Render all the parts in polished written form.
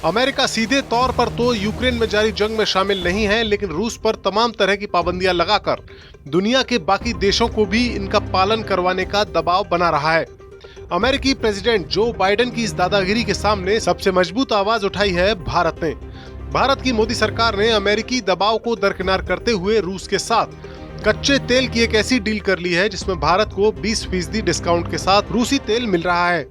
America सीधे तौर पर तो यूक्रेन में जारी जंग में शामिल नहीं है, लेकिन रूस पर तमाम तरह की पाबंदियां लगाकर दुनिया के बाकी देशों को भी इनका पालन करवाने का दबाव बना रहा है। अमेरिकी प्रेसिडेंट जो बाइडेन की इस दादागिरी के सामने सबसे मजबूत आवाज उठाई है भारत ने। भारत की मोदी सरकार ने अमेरिकी दबाव को दरकिनार करते हुए रूस के साथ कच्चे तेल की एक ऐसी डील कर ली है जिसमें भारत को 20% डिस्काउंट के साथ रूसी तेल मिल रहा है।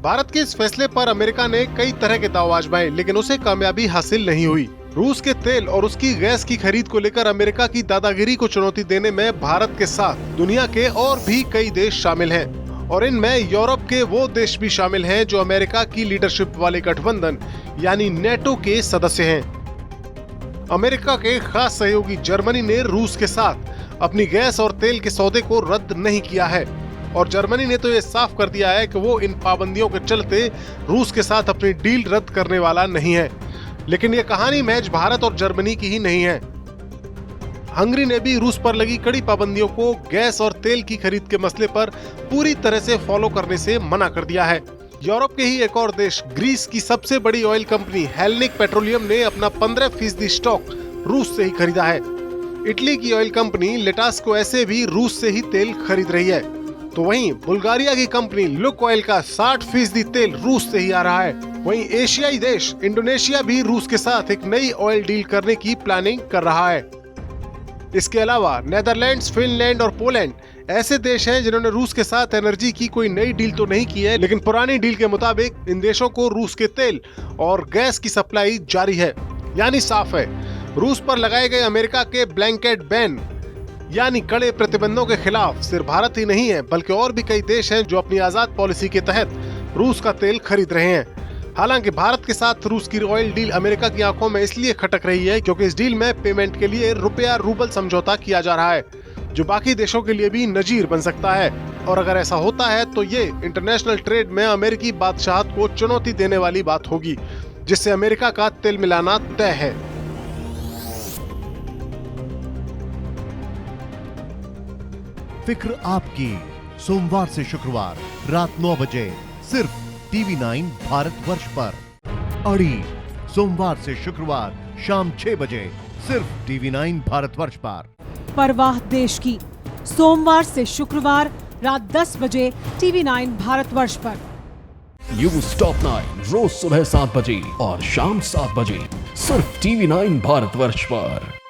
भारत के इस फैसले पर अमेरिका ने कई तरह के दाव आजमाए, लेकिन उसे कामयाबी हासिल नहीं हुई। रूस के तेल और उसकी गैस की खरीद को लेकर अमेरिका की दादागिरी को चुनौती देने में भारत के साथ दुनिया के और भी कई देश शामिल हैं, और इनमें यूरोप के वो देश भी शामिल हैं जो अमेरिका की लीडरशिप वाले गठबंधन यानी नेटो के सदस्य हैं। अमेरिका के खास सहयोगी जर्मनी ने रूस के साथ अपनी गैस और तेल के सौदे को रद्द नहीं किया है, और जर्मनी ने तो ये साफ कर दिया है कि वो इन पाबंदियों के चलते रूस के साथ अपनी डील रद्द करने वाला नहीं है। लेकिन ये कहानी महज भारत और जर्मनी की ही नहीं है। हंगरी ने भी रूस पर लगी कड़ी पाबंदियों को गैस और तेल की खरीद के मसले पर पूरी तरह से फॉलो करने से मना कर दिया है। यूरोप के ही एक और देश ग्रीस की सबसे बड़ी ऑयल कंपनी हेलेनिक पेट्रोलियम ने अपना 15% स्टॉक रूस से ही खरीदा है। इटली की ऑयल कंपनी लेटास्को ऐसे भी रूस से ही तेल खरीद रही है। तो वहीं बुल्गारिया की कंपनी लुक ऑयल का 60% तेल रूस से ही आ रहा है। वहीं एशियाई देश इंडोनेशिया भी रूस के साथ एक नई ऑयल डील करने की प्लानिंग कर रहा है। इसके अलावा नेदरलैंड्स, फिनलैंड और पोलैंड ऐसे देश हैं जिन्होंने रूस के साथ एनर्जी की कोई नई डील तो नहीं की है, लेकिन पुरानी डील के मुताबिक इन देशों को रूस के तेल और गैस की सप्लाई जारी है। यानी साफ है, रूस पर लगाए गए अमेरिका के ब्लैंकेट बैन यानी कड़े प्रतिबंधों के खिलाफ सिर्फ भारत ही नहीं है, बल्कि और भी कई देश हैं जो अपनी आजाद पॉलिसी के तहत रूस का तेल खरीद रहे हैं। हालांकि भारत के साथ रूस की ऑयल डील अमेरिका की आंखों में इसलिए खटक रही है क्योंकि इस डील में पेमेंट के लिए रुपया रूबल समझौता किया जा रहा है, जो बाकी देशों के लिए भी नजीर बन सकता है। और अगर ऐसा होता है तो ये इंटरनेशनल ट्रेड में अमेरिकी बादशाहत को चुनौती देने वाली बात होगी, जिससे अमेरिका का तिल मिलाना तय है। फिक्र आपकी, सोमवार से शुक्रवार रात 9 बजे सिर्फ TV9 भारतवर्ष पर। अड़ी, सोमवार से शुक्रवार शाम 6 बजे सिर्फ TV9 भारतवर्ष पर। परवाह देश की, सोमवार से शुक्रवार रात 10 बजे TV9 भारतवर्ष पर। न्यूज टॉप 9 रोज सुबह 7 बजे और शाम 7 बजे सिर्फ TV9 भारतवर्ष पर।